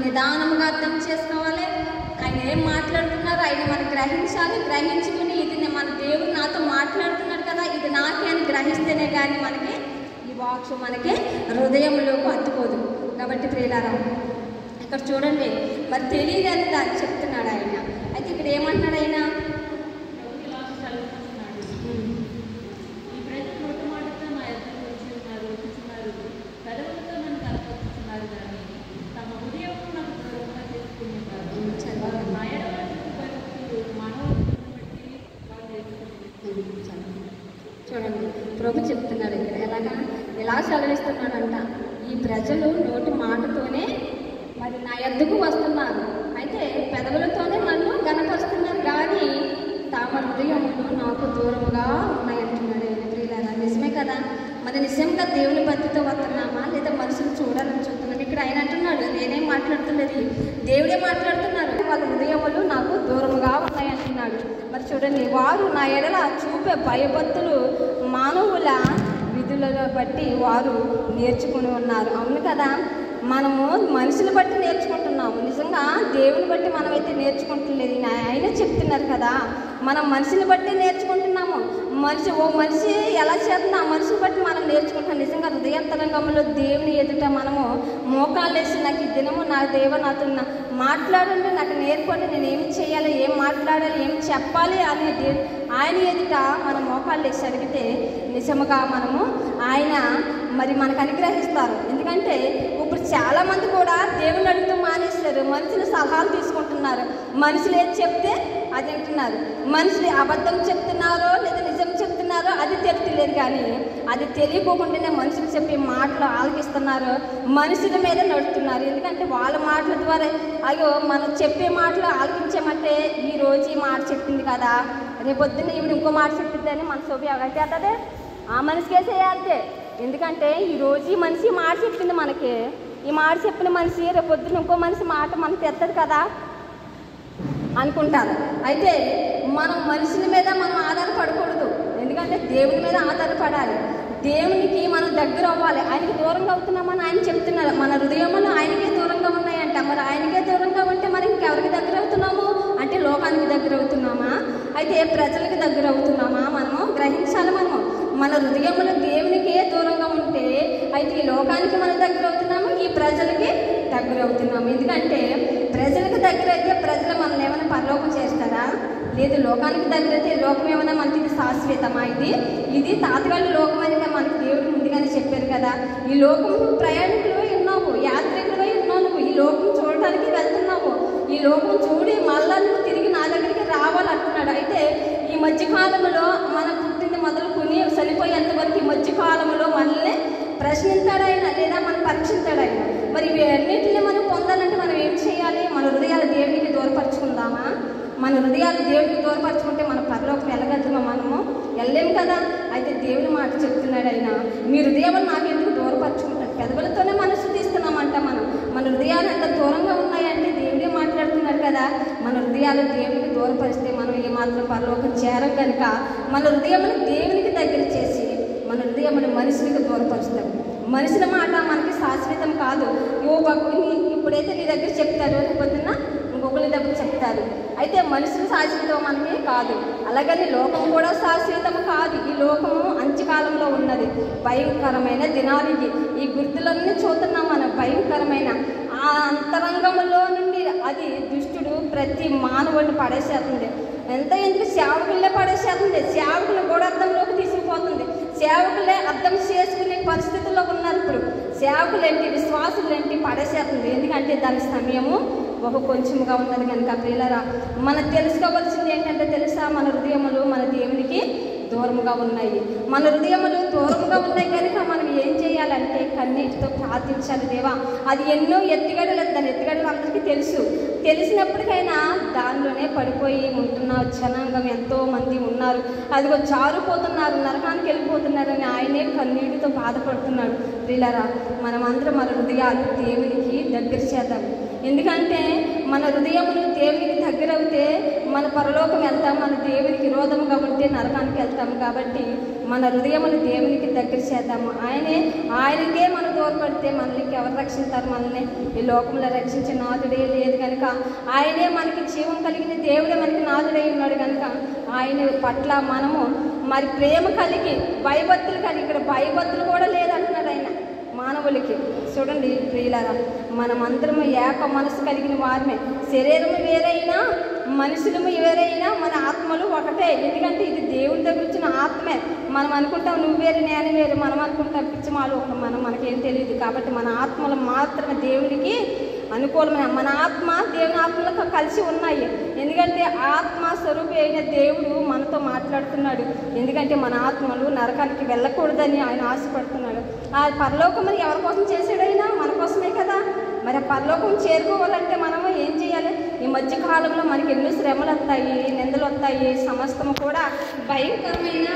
నిదానంగా అర్థం చేసుకోవాలి. ఆయన ఏం మాట్లాడుతున్నారు ఆయన మనం గ్రహించాలి. గ్రహించుకుని ఇది మన దేవుడు నాతో మాట్లాడుతున్నాడు కదా, ఇది నాకే అని గ్రహిస్తేనే కానీ మనకి ఈ వాక్యం మనకి హృదయంలోకి అత్తుకోదు. కాబట్టి ప్రియులారా ఇక్కడ చూడండి, మరి తెలియదని దాన్ని చెప్తున్నాడు ఆయన. అయితే ఇక్కడ ఏమంటున్నాడు ఆయన, చూడండి ప్రభు చెప్తున్నాడు ఇక్కడ ఎలా సెలవిస్తున్నాడంట, ఈ ప్రజలు నోటి మాటతోనే మరి నా యొద్దకు వస్తున్నారు, అయితే పెదవులతోనే నన్ను గణపరుస్తున్నారు కానీ తమ హృదయములు నాకు దూరముగా ఉన్నాయంటున్నాడు. ప్రియులారా నిజమే కదా, మరి నిజంగా దేవుని భక్తితో వస్తున్నామా లేదా మనుషులు చూడాలని చూస్తున్నాను. ఇక్కడ ఆయన అంటున్నాడు, నేనేం మాట్లాడుతున్నది దేవుడే మాట్లాడుతున్నారు, వాళ్ళ హృదయములు నాకు దూరముగా ఉన్నాయంటున్నాడు. మరి చూడండి, వారు నా ఎడల చూపే భయభక్తులు మానవుల విధులను బట్టి వారు నేర్చుకుని ఉన్నారు. అవును కదా, మనము మనుషులు బట్టి నేర్చుకుంటున్నాము, నిజంగా దేవుని బట్టి మనమైతే నేర్చుకుంటలేదు. ఆయన చెప్తున్నారు కదా, మనం మనిషిని బట్టి నేర్చుకుంటున్నాము. మనిషి ఎలా చేస్తున్నా ఆ మనిషిని బట్టి మనం నేర్చుకుంటున్నాం. నిజంగా హృదయాంతరంగంలో దేవుని ఎదుట మనము మోకాలు వేసి, నాకు ఈ దినము నా దేవ నాతో మాట్లాడండి, నాకు నేర్పండి, నేను ఏమి చేయాలి, ఏం మాట్లాడాలి, ఏం చెప్పాలి అనేది ఆయన ఎదుట మనం మోకాలు వేసి అడిగితే నిజముగా మనము ఆయన మరి మనకు అనుగ్రహిస్తారు. ఎందుకంటే ఇప్పుడు చాలామంది కూడా దేవుని అడుగుతూ మానేస్తారు, మనుషులు సలహాలు తీసుకుంటున్నారు. మనుషులు ఏది చెప్తే అది వింటున్నారు. మనుషులు అబద్ధం చెప్తున్నారో లేదా నిజం చెప్తున్నారో అది తెలియలేదు, కానీ అది తెలియకోకుండానే మనుషులు చెప్పే మాటలు ఆలకిస్తున్నారు, మనుషుల మీద నడుస్తున్నారు. ఎందుకంటే వాళ్ళ మాటల ద్వారా అయ్యో మనం చెప్పే మాటలు ఆలకించామంటే ఈరోజు ఈ మాట చెప్పింది కదా, రేపొద్దున్న ఈవిడ ఇంకో మాట చెప్పిందని మన సోబి ఎవరైతే అదే ఆ మనిషికేసేయాలి. ఎందుకంటే ఈరోజు ఈ మనిషి మాట చెప్పింది మనకి, ఈ మాట చెప్పిన మనిషి రేపొద్దున ఇంకో మనిషి మాట మనకు తెత్తది కదా అనుకుంటారు. అయితే మనం మనుషుల మీద మనం ఆధారపడకూడదు, ఎందుకంటే దేవుని మీద ఆధారపడాలి. దేవునికి మనం దగ్గర అవ్వాలి. ఆయనకి దూరంగా అవుతున్నామని ఆయన చెప్తున్నారు. మన హృదయములు ఆయనకే దూరంగా ఉన్నాయంట. మరి ఆయనకే దూరంగా ఉంటే మరి ఇంకెవరికి దగ్గర అవుతున్నాము అంటే లోకానికి దగ్గర అవుతున్నామా, అయితే ప్రజలకు దగ్గర అవుతున్నామా? మనము గ్రహించాలి. మనము మన హృదయములు దేవునికే దూరంగా ఉంటే అయితే ఈ లోకానికి మనం దగ్గర అవుతున్నాము, ఈ ప్రజలకి దగ్గర అవుతున్నాము. ఎందుకంటే ప్రజలకు దగ్గర అయితే ప్రజలు మనల్ని ఏమైనా పరలోకం చేస్తారా? లేదు. లోకానికి దగ్గర అయితే లోకం ఏమైనా మనకి ఇది శాశ్వతమా? ఇది తాతగాళ్ళ లోకమైనగా మనకి దేవుడు ముందుగానే చెప్పారు కదా. ఈ లోకం ప్రయాణికులు ఉన్నావు, యాత్రికులు ఉన్నావు, నువ్వు ఈ లోకం చూడటానికి వెళ్తున్నావు. ఈ లోకం చూడి మళ్ళా నువ్వు తిరిగి నా దగ్గరికి రావాలంటున్నాడు. అయితే ఈ మధ్యకాలంలో మనం పుట్టింది మొదలుకొని చనిపోయేంత వరకు ఈ మధ్యకాలంలో మనల్ని ప్రశ్నిస్తాడు ఆయన, లేదా మనం పరీక్షిస్తాడు ఆయన. మరి ఇవన్నింటినీ మనం పొందాలంటే మనం ఏం చేయాలి? మన హృదయాలు దేవునికి దూరపరుచుకుందామా? మన హృదయాలు దేవుడికి దూరపరచుకుంటే మన పరలోకం వెళ్ళగలుగుతామా? మనము వెళ్ళలేము కదా. అయితే దేవుని మాట చెప్తున్నాడు ఆయన, మీ హృదయాలు నాకు ఎందుకు దూరపరచుకుంటాడు? పెదవులతోనే మనసు తీస్తున్నామంట. మన హృదయాలు ఎంత దూరంగా ఉన్నాయంటే దేవుడే మాట్లాడుతున్నారు కదా. మన హృదయాలు దేవునికి దూరపరిస్తే మనం ఏమాత్రం పరలోకం చేరం కనుక మన హృదయమును దేవునికి దగ్గర చేసి మన హృదయమును మనుషులకు దూరపరుస్తాం. మనుషుల మాట మనకి శాశ్వతం కాదు. ఇప్పుడైతే నీ దగ్గర చెప్తారు, రేపొద్దున ఇంకొకరి దగ్గర చెప్తారు. అయితే మనుషులు శాశ్వతం మనకి కాదు, అలాగని లోకం కూడా శాశ్వతం కాదు. ఈ లోకము అంత్యకాలంలో ఉన్నది, భయంకరమైన దినాలకి ఈ గుర్తులన్నీ చూస్తున్నాం మనం. భయంకరమైన ఆ అంతరంగంలో నుండి అది దుష్టుడు ప్రతి మానవుడిని పడేసేస్తుంది. ఎందుకు సేవకులే పడేసేస్తుంది, సేవకులు కూడా అర్థంలోకి తీసుకుపోతుంది. సేవకులే అర్థం చేసుకునే పరిస్థితుల్లో ఉన్నారు ఇప్పుడు. సేవకులేంటి, విశ్వాసులేంటి పడేసేస్తుంది. ఎందుకంటే దాని సమయము ఒక కొంచెంగా ఉన్నది కనుక. ప్రియులారా, మనం తెలుసుకోవాల్సింది ఏంటంటే తెలుసా, మన హృదయములు మన దేవునికి దూరంగా ఉన్నాయి. మన హృదయములు దూరంగా ఉన్నాయి కనుక మనం ఏం చేయాలంటే కన్నీటితో ప్రార్థించాలి. దేవా, అది ఎన్నో ఎత్తుగడలు, దాని ఎత్తుగడలు అందరికీ తెలిసినప్పటికైనా దానిలోనే పడిపోయి ఉంటున్న జనాంగం ఎంతోమంది ఉన్నారు. అదిగో జారిపోతున్నారు, నరకానికి వెళ్ళిపోతున్నారని ఆయనే కన్నీటితో బాధపడుతున్నాడు. ప్రియులారా, మనమందరం మన హృదయాలు దేవునికి దగ్గర చేద్దాం. ఎందుకంటే మన హృదయములు దేవునికి దగ్గర అవుతే మన పరలోకం వెళ్తాం, మన దేవునికి విరోధంగా ఉంటే నరకానికి వెళ్తాము. కాబట్టి మన హృదయములు దేవునికి దగ్గర చేద్దాము. ఆయనకే మన దూరపడితే మనల్ని ఎవరు రక్షిస్తారు? మనల్ని ఈ లోకంలో రక్షించే నాథుడే లేదు కనుక, ఆయనే మనకి జీవం కలిగిన దేవుడే మనకి నాథుడై ఉన్నాడు కనుక ఆయన పట్ల మనము మరి ప్రేమ కలిగి భయభక్తులు కలిగి, ఇక్కడ భయభక్తులు కూడా లేదంటున్నాడు ఆయన మానవులకి. చూడండి ప్రియులారా, మనమందరము ఏక మనసు కలిగిన వారమే. శరీరము వేరైనా మనుషులము వేరైనా మన ఆత్మలు ఒకటే. ఎందుకంటే ఇది దేవుని దగ్గర వచ్చిన ఆత్మే. మనం అనుకుంటాం నువ్వు వేరు నేను వేరు, మనం అనుకుంటాం పిచ్చిమాలు మనకేం తెలియదు. కాబట్టి మన ఆత్మలు మాత్రమే దేవునికి అనుకూలమైన, మన ఆత్మ దేవుని ఆత్మలతో కలిసి ఉన్నాయి. ఎందుకంటే ఆత్మ స్వరూపి అయిన దేవుడు మనతో మాట్లాడుతున్నాడు. ఎందుకంటే మన ఆత్మలు నరకానికి వెళ్ళకూడదని ఆయన ఆశపడుతున్నాడు. ఆ పరలోకం ఎవరి కోసం చేసాడైనా? మన కోసమే కదా. మరి ఆ పరలోకం చేరుకోవాలంటే మనము ఏం చేయాలి? ఈ మధ్య కాలంలో మనకి ఎన్నో శ్రమలు వస్తాయి, నిందలు వస్తాయి, సమస్తము కూడా భయంకరమైన